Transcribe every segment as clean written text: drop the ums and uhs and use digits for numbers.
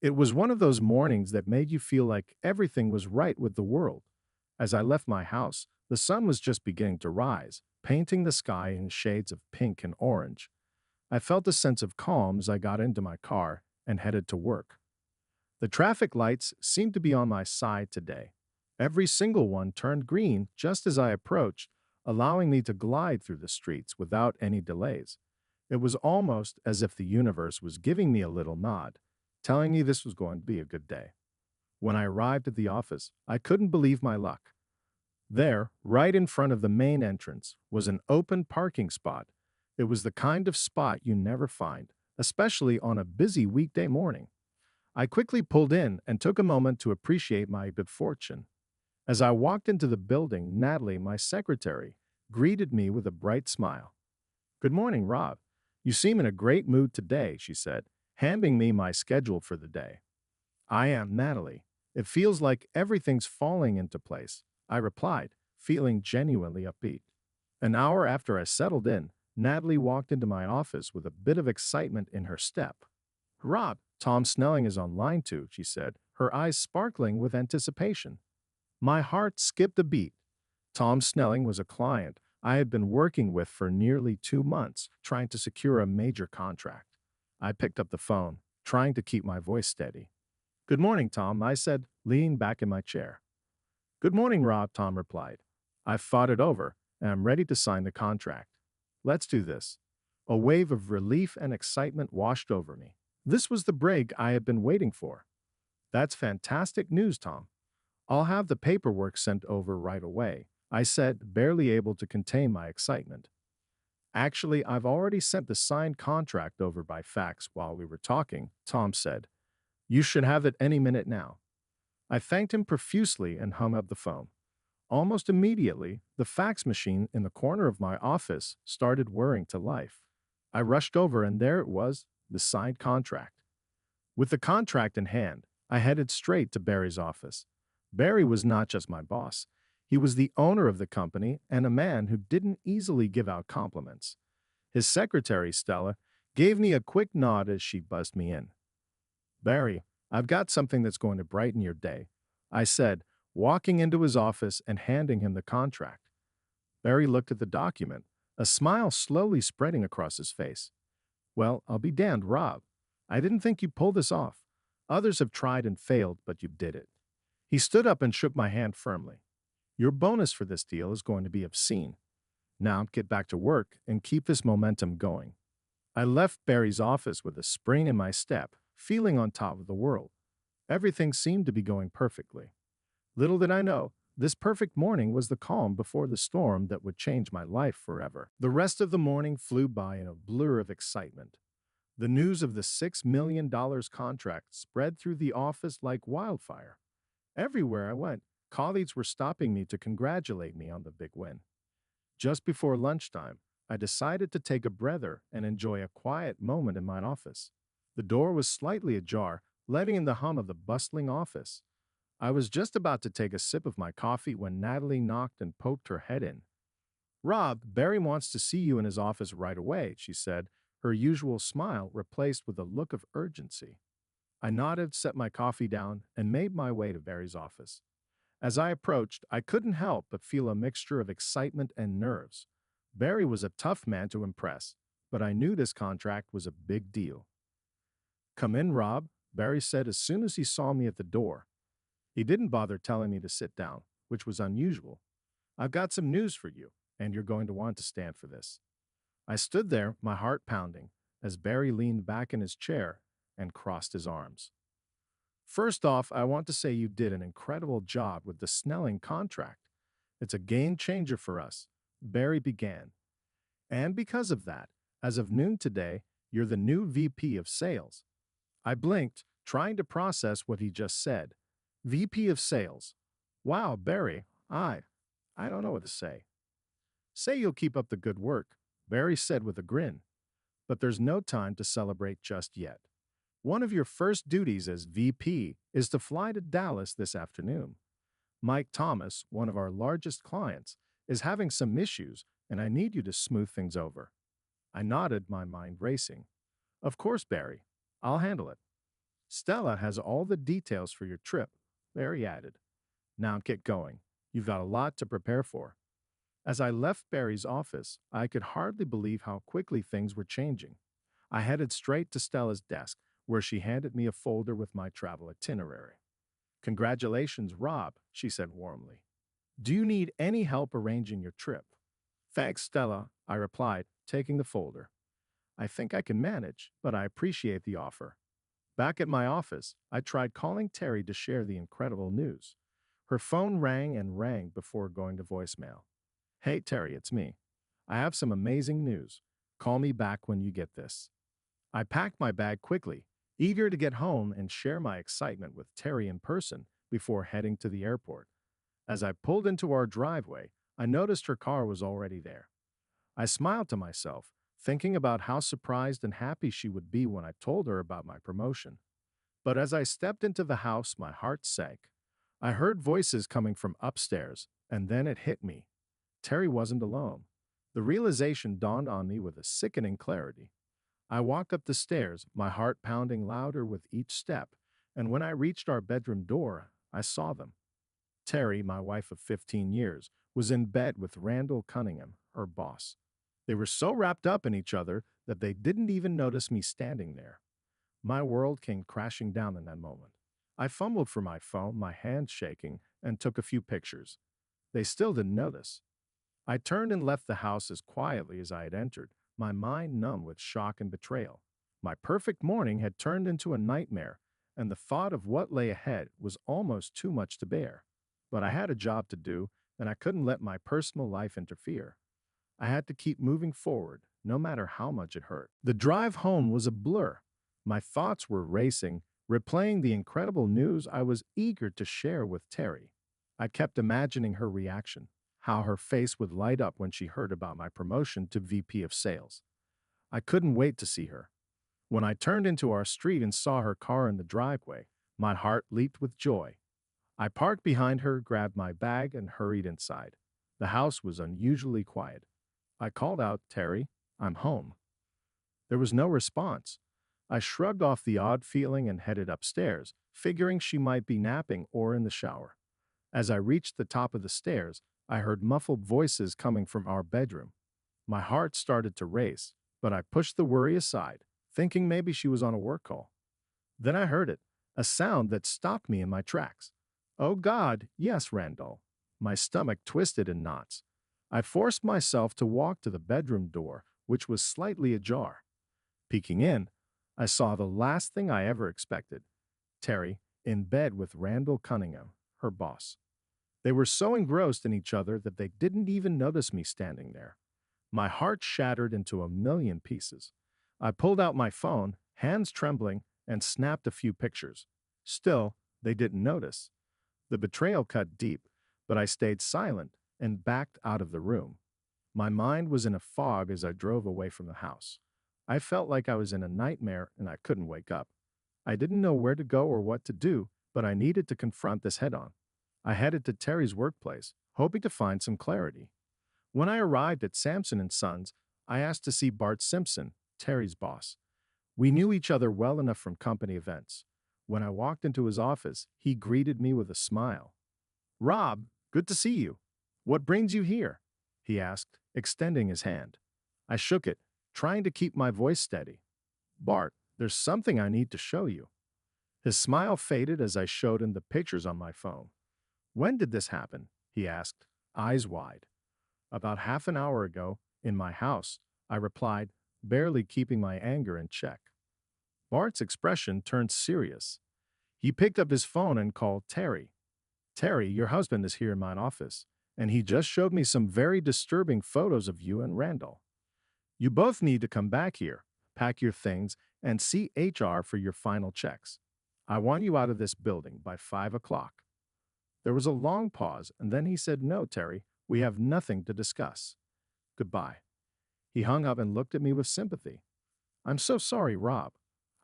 It was one of those mornings that made you feel like everything was right with the world. As I left my house, the sun was just beginning to rise, painting the sky in shades of pink and orange. I felt a sense of calm as I got into my car and headed to work. The traffic lights seemed to be on my side today. Every single one turned green just as I approached, allowing me to glide through the streets without any delays. It was almost as if the universe was giving me a little nod, telling me this was going to be a good day. When I arrived at the office, I couldn't believe my luck. There, right in front of the main entrance, was an open parking spot. It was the kind of spot you never find, especially on a busy weekday morning. I quickly pulled in and took a moment to appreciate my good fortune. As I walked into the building, Natalie, my secretary, greeted me with a bright smile. "Good morning, Rob. You seem in a great mood today," she said, handing me my schedule for the day. "I am, Natalie. It feels like everything's falling into place," I replied, feeling genuinely upbeat. An hour after I settled in, Natalie walked into my office with a bit of excitement in her step. "Rob, Tom Snelling is online too," she said, her eyes sparkling with anticipation. My heart skipped a beat. Tom Snelling was a client I had been working with for nearly 2 months, trying to secure a major contract. I picked up the phone, trying to keep my voice steady. "Good morning, Tom," I said, leaning back in my chair. "Good morning, Rob," Tom replied. "I've thought it over, and I'm ready to sign the contract. Let's do this." A wave of relief and excitement washed over me. This was the break I had been waiting for. "That's fantastic news, Tom. I'll have the paperwork sent over right away," I said, barely able to contain my excitement. "Actually, I've already sent the signed contract over by fax while we were talking," Tom said. "You should have it any minute now." I thanked him profusely and hung up the phone. Almost immediately, the fax machine in the corner of my office started whirring to life. I rushed over, and there it was, the signed contract. With the contract in hand, I headed straight to Barry's office. Barry was not just my boss. He was the owner of the company and a man who didn't easily give out compliments. His secretary, Stella, gave me a quick nod as she buzzed me in. "Barry, I've got something that's going to brighten your day," I said, walking into his office and handing him the contract. Barry looked at the document, a smile slowly spreading across his face. "Well, I'll be damned, Rob. I didn't think you'd pull this off. Others have tried and failed, but you did it." He stood up and shook my hand firmly. "Your bonus for this deal is going to be obscene. Now get back to work and keep this momentum going." I left Barry's office with a spring in my step, feeling on top of the world. Everything seemed to be going perfectly. Little did I know, this perfect morning was the calm before the storm that would change my life forever. The rest of the morning flew by in a blur of excitement. The news of the $6 million contract spread through the office like wildfire. Everywhere I went, colleagues were stopping me to congratulate me on the big win. Just before lunchtime, I decided to take a breather and enjoy a quiet moment in my office. The door was slightly ajar, letting in the hum of the bustling office. I was just about to take a sip of my coffee when Natalie knocked and poked her head in. "Rob, Barry wants to see you in his office right away," she said, her usual smile replaced with a look of urgency. I nodded, set my coffee down, and made my way to Barry's office. As I approached, I couldn't help but feel a mixture of excitement and nerves. Barry was a tough man to impress, but I knew this contract was a big deal. "Come in, Rob," Barry said as soon as he saw me at the door. He didn't bother telling me to sit down, which was unusual. "I've got some news for you, and you're going to want to stand for this." I stood there, my heart pounding, as Barry leaned back in his chair and crossed his arms. "First off, I want to say you did an incredible job with the Snelling contract. It's a game changer for us," Barry began. "And because of that, as of noon today, you're the new VP of Sales." I blinked, trying to process what he just said. VP of Sales. Wow, Barry, I don't know what to say. "Say you'll keep up the good work," Barry said with a grin. "But there's no time to celebrate just yet. One of your first duties as VP is to fly to Dallas this afternoon. Mike Thomas, one of our largest clients, is having some issues, and I need you to smooth things over." I nodded, my mind racing. "Of course, Barry. I'll handle it." Stella has all the details for your trip. Barry added. Now get going. You've got a lot to prepare for. As I left Barry's office, I could hardly believe how quickly things were changing. I headed straight to Stella's desk, where she handed me a folder with my travel itinerary. Congratulations, Rob, she said warmly. Do you need any help arranging your trip? Thanks, Stella, I replied, taking the folder. I think I can manage, but I appreciate the offer. Back at my office, I tried calling Terry to share the incredible news. Her phone rang and rang before going to voicemail. Hey, Terry, it's me. I have some amazing news. Call me back when you get this. I packed my bag quickly, eager to get home and share my excitement with Terry in person before heading to the airport. As I pulled into our driveway, I noticed her car was already there. I smiled to myself, thinking about how surprised and happy she would be when I told her about my promotion. But as I stepped into the house, my heart sank. I heard voices coming from upstairs, and then it hit me. Terry wasn't alone. The realization dawned on me with a sickening clarity. I walked up the stairs, my heart pounding louder with each step, and when I reached our bedroom door, I saw them. Terry, my wife of 15 years, was in bed with Randall Cunningham, her boss. They were so wrapped up in each other that they didn't even notice me standing there. My world came crashing down in that moment. I fumbled for my phone, my hands shaking, and took a few pictures. They still didn't notice. I turned and left the house as quietly as I had entered, my mind numb with shock and betrayal. My perfect morning had turned into a nightmare, and the thought of what lay ahead was almost too much to bear. But I had a job to do, and I couldn't let my personal life interfere. I had to keep moving forward, no matter how much it hurt. The drive home was a blur. My thoughts were racing, replaying the incredible news I was eager to share with Terry. I kept imagining her reaction, how her face would light up when she heard about my promotion to VP of Sales. I couldn't wait to see her. When I turned into our street and saw her car in the driveway, my heart leaped with joy. I parked behind her, grabbed my bag, and hurried inside. The house was unusually quiet. I called out, Terry, I'm home. There was no response. I shrugged off the odd feeling and headed upstairs, figuring she might be napping or in the shower. As I reached the top of the stairs, I heard muffled voices coming from our bedroom. My heart started to race, but I pushed the worry aside, thinking maybe she was on a work call. Then I heard it, a sound that stopped me in my tracks. Oh God, yes, Randall. My stomach twisted in knots. I forced myself to walk to the bedroom door, which was slightly ajar. Peeking in, I saw the last thing I ever expected. Terry, in bed with Randall Cunningham, her boss. They were so engrossed in each other that they didn't even notice me standing there. My heart shattered into a million pieces. I pulled out my phone, hands trembling, and snapped a few pictures. Still, they didn't notice. The betrayal cut deep, but I stayed silent and backed out of the room. My mind was in a fog as I drove away from the house. I felt like I was in a nightmare and I couldn't wake up. I didn't know where to go or what to do, but I needed to confront this head-on. I headed to Terry's workplace, hoping to find some clarity. When I arrived at Sampson & Sons, I asked to see Bart Simpson, Terry's boss. We knew each other well enough from company events. When I walked into his office, he greeted me with a smile. Rob, good to see you. What brings you here? He asked, extending his hand. I shook it, trying to keep my voice steady. Bart, there's something I need to show you. His smile faded as I showed him the pictures on my phone. When did this happen? He asked, eyes wide. About half an hour ago, in my house, I replied, barely keeping my anger in check. Bart's expression turned serious. He picked up his phone and called Terry. Terry, your husband is here in my office, and he just showed me some very disturbing photos of you and Randall. You both need to come back here, pack your things, and see HR for your final checks. I want you out of this building by 5 o'clock. There was a long pause, and then he said, No, Terry, we have nothing to discuss. Goodbye. He hung up and looked at me with sympathy. I'm so sorry, Rob.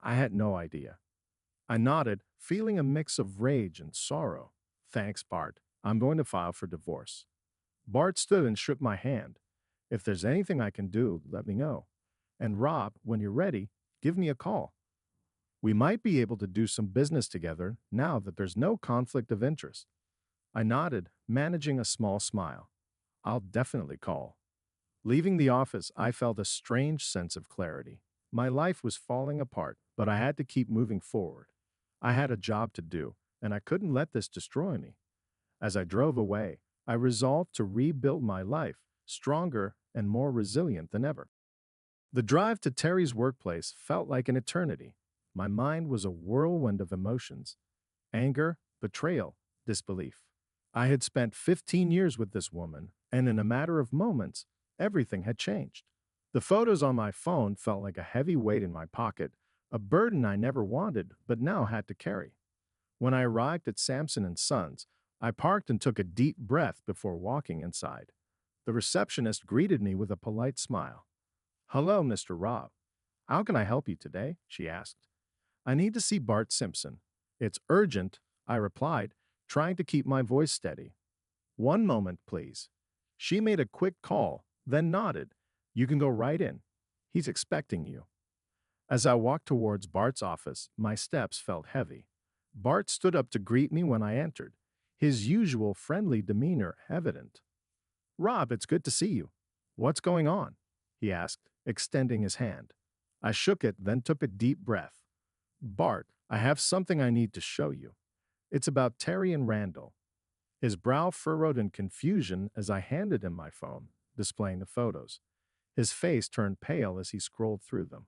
I had no idea. I nodded, feeling a mix of rage and sorrow. Thanks, Bart. I'm going to file for divorce. Bart stood and shook my hand. If there's anything I can do, let me know. And Rob, when you're ready, give me a call. We might be able to do some business together now that there's no conflict of interest. I nodded, managing a small smile. I'll definitely call. Leaving the office, I felt a strange sense of clarity. My life was falling apart, but I had to keep moving forward. I had a job to do, and I couldn't let this destroy me. As I drove away, I resolved to rebuild my life, stronger and more resilient than ever. The drive to Terry's workplace felt like an eternity. My mind was a whirlwind of emotions: anger, betrayal, disbelief. I had spent 15 years with this woman, and in a matter of moments, everything had changed. The photos on my phone felt like a heavy weight in my pocket, a burden I never wanted but now had to carry. When I arrived at Sampson and Sons, I parked and took a deep breath before walking inside. The receptionist greeted me with a polite smile. "Hello, Mr. Rob. How can I help you today?" she asked. "I need to see Bart Simpson." "It's urgent," I replied, trying to keep my voice steady. "One moment, please." She made a quick call, then nodded. "You can go right in. He's expecting you." As I walked towards Bart's office, my steps felt heavy. Bart stood up to greet me when I entered, his usual friendly demeanor evident. "Rob, it's good to see you. What's going on?" he asked, extending his hand. I shook it, then took a deep breath. "Bart, I have something I need to show you. It's about Terry and Randall." His brow furrowed in confusion as I handed him my phone, displaying the photos. His face turned pale as he scrolled through them.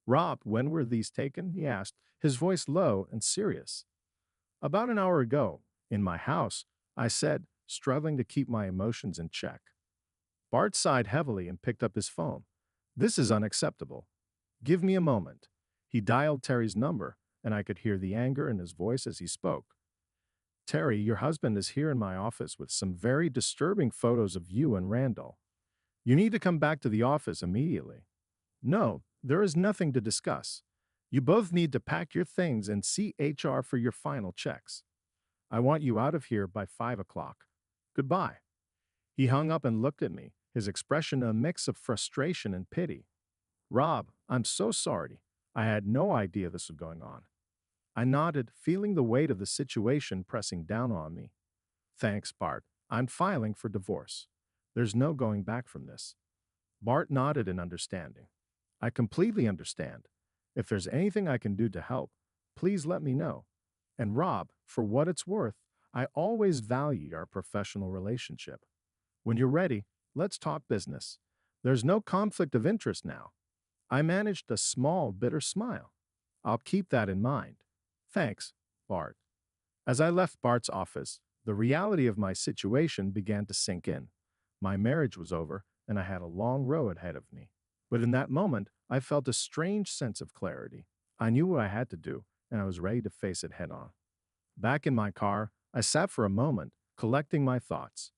"Rob, when were these taken?" he asked, his voice low and serious. "About an hour ago, in my house," I said, struggling to keep my emotions in check. Bart sighed heavily and picked up his phone. "This is unacceptable. Give me a moment." He dialed Terry's number, and I could hear the anger in his voice as he spoke. "Terry, your husband is here in my office with some very disturbing photos of you and Randall. You need to come back to the office immediately." "No, there is nothing to discuss. You both need to pack your things and see HR for your final checks. I want you out of here by 5 o'clock. Goodbye." He hung up and looked at me, his expression a mix of frustration and pity. "Rob, I'm so sorry. I had no idea this was going on." I nodded, feeling the weight of the situation pressing down on me. "Thanks, Bart. I'm filing for divorce. There's no going back from this." Bart nodded in understanding. "I completely understand. If there's anything I can do to help, please let me know. And Rob, for what it's worth, I always valued our professional relationship. When you're ready, let's talk business. There's no conflict of interest now." I managed a small, bitter smile. "I'll keep that in mind. Thanks, Bart." As I left Bart's office, the reality of my situation began to sink in. My marriage was over, and I had a long road ahead of me. But in that moment, I felt a strange sense of clarity. I knew what I had to do, and I was ready to face it head on. Back in my car, I sat for a moment, collecting my thoughts.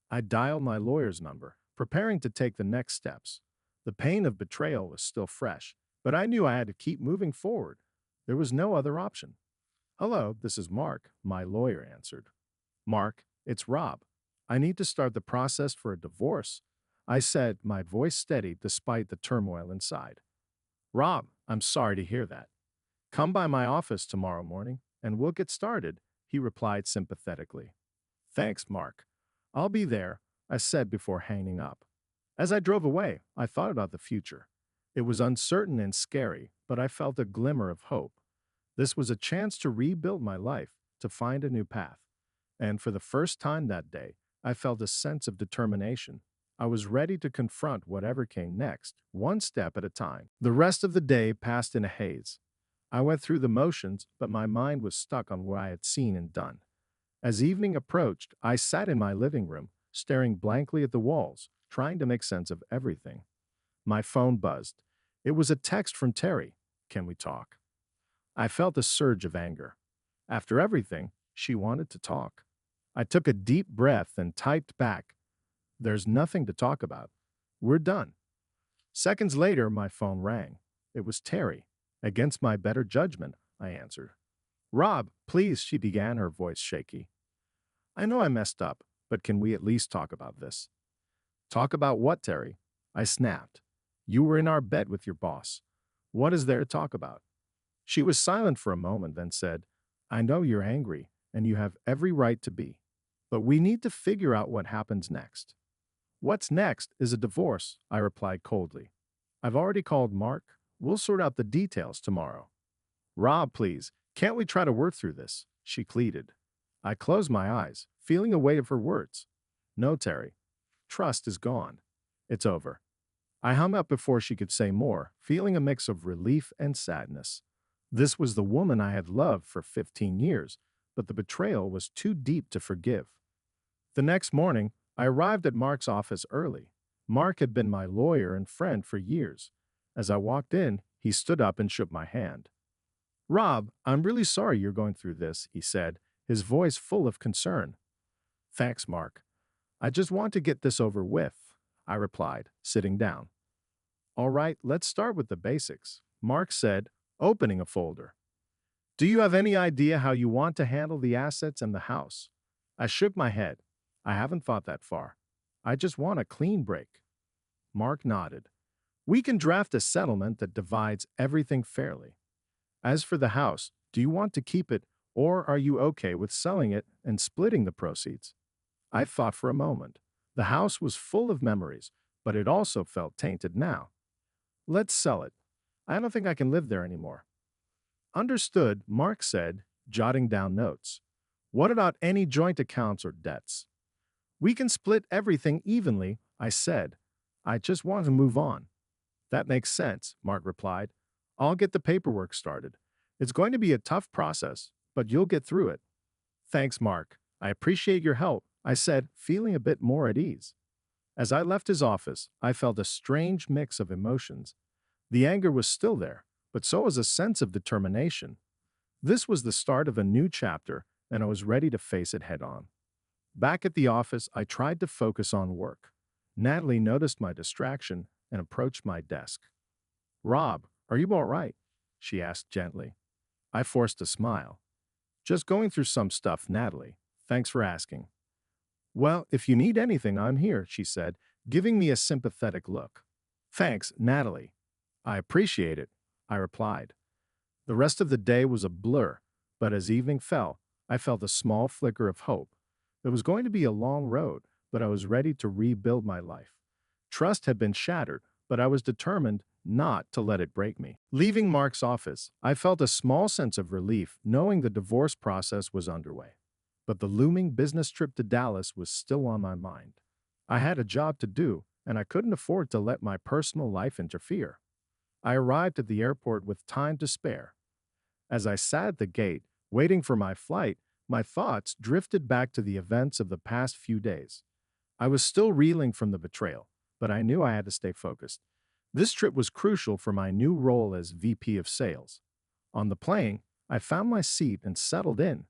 I dialed my lawyer's number, preparing to take the next steps. The pain of betrayal was still fresh, but I knew I had to keep moving forward. There was no other option. "Hello, this is Mark," my lawyer answered. "Mark, it's Rob. I need to start the process for a divorce," I said, my voice steady despite the turmoil inside. "Rob, I'm sorry to hear that. Come by my office tomorrow morning, and we'll get started," he replied sympathetically. "Thanks, Mark. I'll be there," I said before hanging up. As I drove away, I thought about the future. It was uncertain and scary, but I felt a glimmer of hope. This was a chance to rebuild my life, to find a new path. And for the first time that day, I felt a sense of determination. I was ready to confront whatever came next, one step at a time. The rest of the day passed in a haze. I went through the motions, but my mind was stuck on what I had seen and done. As evening approached, I sat in my living room, staring blankly at the walls, trying to make sense of everything. My phone buzzed. It was a text from Terry. "Can we talk?" I felt a surge of anger. After everything, she wanted to talk. I took a deep breath and typed back, "There's nothing to talk about. We're done." Seconds later, my phone rang. It was Terry. Against my better judgment, I answered. "Rob, please," she began, her voice shaky. "I know I messed up, but can we at least talk about this?" "Talk about what, Terry?" I snapped. "You were in our bed with your boss. What is there to talk about?" She was silent for a moment, then said, I know you're angry, and you have every right to be. But we need to figure out what happens next. What's next is a divorce, I replied coldly. I've already called Mark. We'll sort out the details tomorrow. Rob, please, can't we try to work through this? She pleaded. I closed my eyes, feeling the weight of her words. No, Terry. Trust is gone. It's over. I hung up before she could say more, feeling a mix of relief and sadness. This was the woman I had loved for 15 years, but the betrayal was too deep to forgive. The next morning, I arrived at Mark's office early. Mark had been my lawyer and friend for years. As I walked in, he stood up and shook my hand. Rob, I'm really sorry you're going through this, he said, his voice full of concern. Thanks, Mark. I just want to get this over with, I replied, sitting down. All right, let's start with the basics, Mark said, opening a folder. Do you have any idea how you want to handle the assets and the house? I shook my head. I haven't thought that far. I just want a clean break. Mark nodded. We can draft a settlement that divides everything fairly. As for the house, do you want to keep it, or are you okay with selling it and splitting the proceeds? I thought for a moment. The house was full of memories, but it also felt tainted now. Let's sell it. I don't think I can live there anymore. Understood, Mark said, jotting down notes. What about any joint accounts or debts? We can split everything evenly, I said. I just want to move on. That makes sense, Mark replied. I'll get the paperwork started. It's going to be a tough process, but you'll get through it. Thanks, Mark. I appreciate your help, I said, feeling a bit more at ease. As I left his office, I felt a strange mix of emotions. The anger was still there, but so was a sense of determination. This was the start of a new chapter, and I was ready to face it head on. Back at the office, I tried to focus on work. Natalie noticed my distraction and approached my desk. Rob, are you all right? She asked gently. I forced a smile. Just going through some stuff, Natalie. Thanks for asking. Well, if you need anything, I'm here, she said, giving me a sympathetic look. Thanks, Natalie. I appreciate it, I replied. The rest of the day was a blur, but as evening fell, I felt a small flicker of hope. It was going to be a long road, but I was ready to rebuild my life. Trust had been shattered, but I was determined not to let it break me. Leaving Mark's office, I felt a small sense of relief knowing the divorce process was underway. But the looming business trip to Dallas was still on my mind. I had a job to do, and I couldn't afford to let my personal life interfere. I arrived at the airport with time to spare. As I sat at the gate, waiting for my flight, my thoughts drifted back to the events of the past few days. I was still reeling from the betrayal, but I knew I had to stay focused. This trip was crucial for my new role as VP of Sales. On the plane, I found my seat and settled in.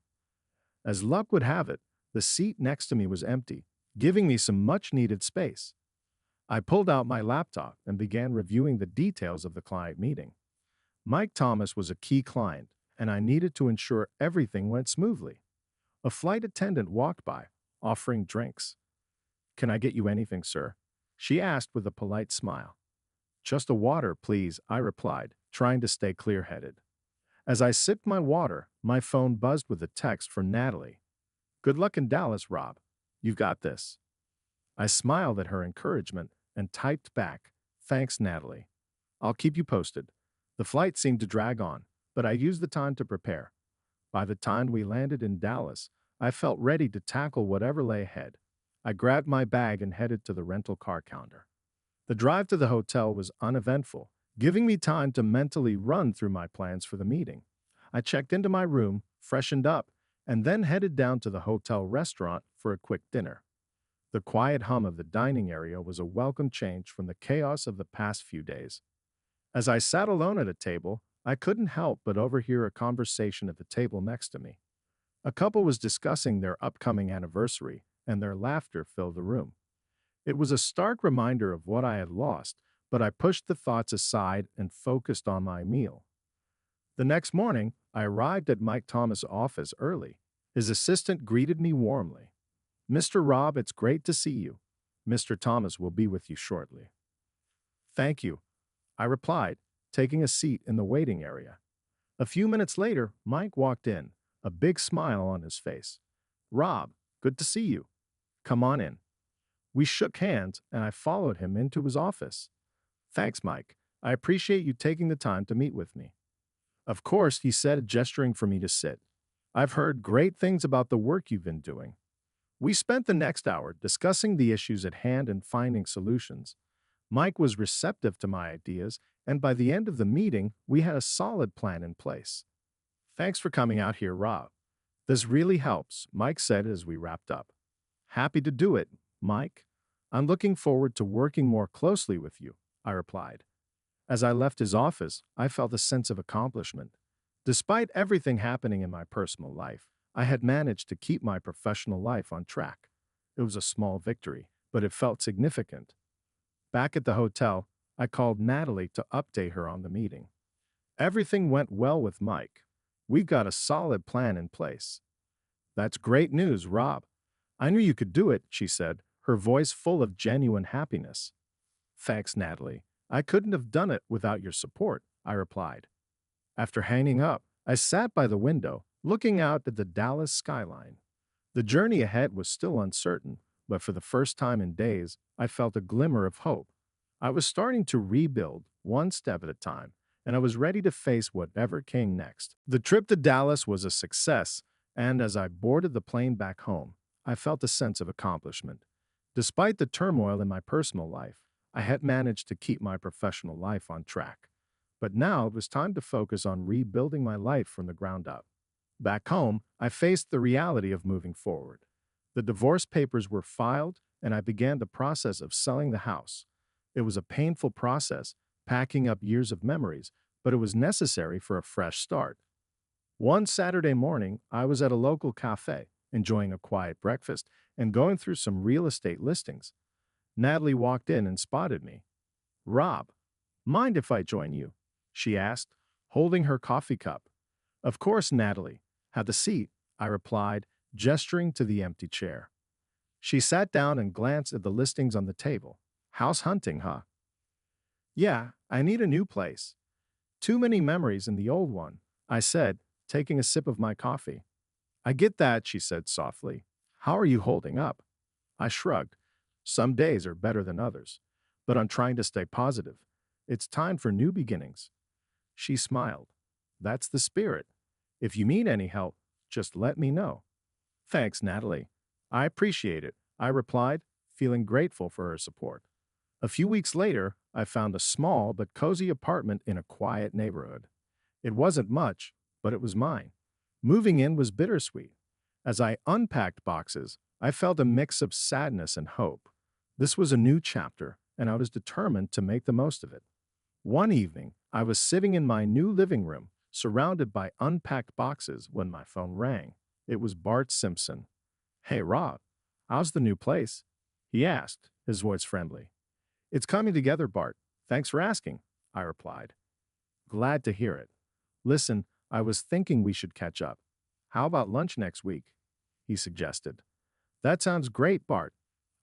As luck would have it, the seat next to me was empty, giving me some much-needed space. I pulled out my laptop and began reviewing the details of the client meeting. Mike Thomas was a key client, and I needed to ensure everything went smoothly. A flight attendant walked by, offering drinks. Can I get you anything, sir? She asked with a polite smile. Just a water, please, I replied, trying to stay clear-headed. As I sipped my water, my phone buzzed with a text from Natalie. Good luck in Dallas, Rob. You've got this. I smiled at her encouragement and typed back, Thanks, Natalie. I'll keep you posted. The flight seemed to drag on, but I used the time to prepare. By the time we landed in Dallas, I felt ready to tackle whatever lay ahead. I grabbed my bag and headed to the rental car counter. The drive to the hotel was uneventful, giving me time to mentally run through my plans for the meeting. I checked into my room, freshened up, and then headed down to the hotel restaurant for a quick dinner. The quiet hum of the dining area was a welcome change from the chaos of the past few days. As I sat alone at a table, I couldn't help but overhear a conversation at the table next to me. A couple was discussing their upcoming anniversary, and their laughter filled the room. It was a stark reminder of what I had lost, but I pushed the thoughts aside and focused on my meal. The next morning, I arrived at Mike Thomas' office early. His assistant greeted me warmly. Mr. Rob, it's great to see you. Mr. Thomas will be with you shortly. Thank you, I replied, taking a seat in the waiting area. A few minutes later, Mike walked in, a big smile on his face. Rob, good to see you. Come on in. We shook hands, and I followed him into his office. Thanks, Mike. I appreciate you taking the time to meet with me. Of course, he said, gesturing for me to sit. I've heard great things about the work you've been doing. We spent the next hour discussing the issues at hand and finding solutions. Mike was receptive to my ideas, and by the end of the meeting, we had a solid plan in place. Thanks for coming out here, Rob. This really helps, Mike said as we wrapped up. Happy to do it, Mike. I'm looking forward to working more closely with you, I replied. As I left his office, I felt a sense of accomplishment. Despite everything happening in my personal life, I had managed to keep my professional life on track. It was a small victory, but it felt significant. Back at the hotel, I called Natalie to update her on the meeting. Everything went well with Mike. We've got a solid plan in place. That's great news, Rob. I knew you could do it, she said, her voice full of genuine happiness. Thanks, Natalie. I couldn't have done it without your support, I replied. After hanging up, I sat by the window, looking out at the Dallas skyline. The journey ahead was still uncertain, but for the first time in days, I felt a glimmer of hope. I was starting to rebuild, one step at a time, and I was ready to face whatever came next. The trip to Dallas was a success, and as I boarded the plane back home, I felt a sense of accomplishment. Despite the turmoil in my personal life, I had managed to keep my professional life on track. But now it was time to focus on rebuilding my life from the ground up. Back home, I faced the reality of moving forward. The divorce papers were filed, and I began the process of selling the house. It was a painful process, packing up years of memories, but it was necessary for a fresh start. One Saturday morning, I was at a local cafe, enjoying a quiet breakfast and going through some real estate listings. Natalie walked in and spotted me. Rob, mind if I join you? She asked, holding her coffee cup. Of course, Natalie. Have a seat, I replied, gesturing to the empty chair. She sat down and glanced at the listings on the table. House hunting, huh? Yeah, I need a new place. Too many memories in the old one, I said, taking a sip of my coffee. I get that, she said softly. How are you holding up? I shrugged. Some days are better than others, but I'm trying to stay positive. It's time for new beginnings. She smiled. That's the spirit. If you need any help, just let me know. Thanks, Natalie. I appreciate it, I replied, feeling grateful for her support. A few weeks later, I found a small but cozy apartment in a quiet neighborhood. It wasn't much, but it was mine. Moving in was bittersweet. As I unpacked boxes, I felt a mix of sadness and hope. This was a new chapter, and I was determined to make the most of it. One evening, I was sitting in my new living room, surrounded by unpacked boxes, when my phone rang. It was Bart Simpson. Hey, Rob, how's the new place? He asked, his voice friendly. It's coming together, Bart. Thanks for asking, I replied. Glad to hear it. Listen, I was thinking we should catch up. How about lunch next week? He suggested. That sounds great, Bart.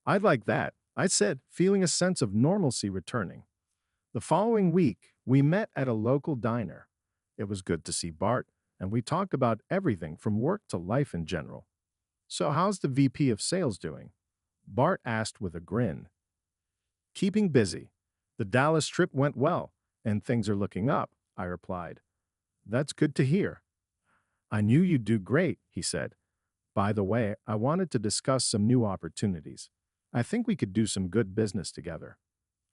I'd like that, I said, feeling a sense of normalcy returning. The following week, we met at a local diner. It was good to see Bart, and we talked about everything from work to life in general. So how's the VP of sales doing? Bart asked with a grin. Keeping busy. The Dallas trip went well, and things are looking up, I replied. That's good to hear. I knew you'd do great, he said. By the way, I wanted to discuss some new opportunities. I think we could do some good business together.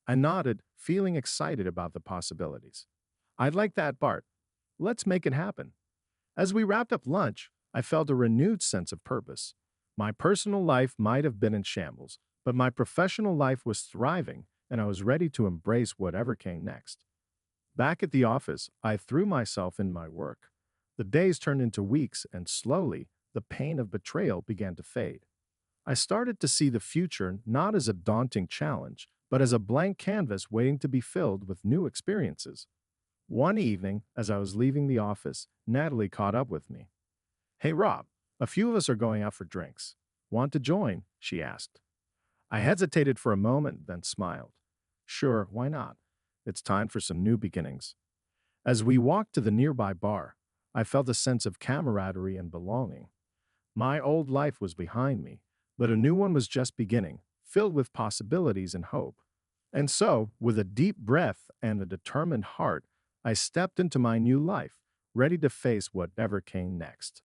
I nodded, feeling excited about the possibilities. I'd like that, Bart. Let's make it happen. As we wrapped up lunch, I felt a renewed sense of purpose. My personal life might have been in shambles, but my professional life was thriving, and I was ready to embrace whatever came next. Back at the office, I threw myself in my work. The days turned into weeks, and slowly, the pain of betrayal began to fade. I started to see the future not as a daunting challenge, but as a blank canvas waiting to be filled with new experiences. One evening, as I was leaving the office, Natalie caught up with me. Hey, Rob, a few of us are going out for drinks. Want to join? She asked. I hesitated for a moment, then smiled. Sure, why not? It's time for some new beginnings. As we walked to the nearby bar, I felt a sense of camaraderie and belonging. My old life was behind me, but a new one was just beginning, filled with possibilities and hope. And so, with a deep breath and a determined heart, I stepped into my new life, ready to face whatever came next.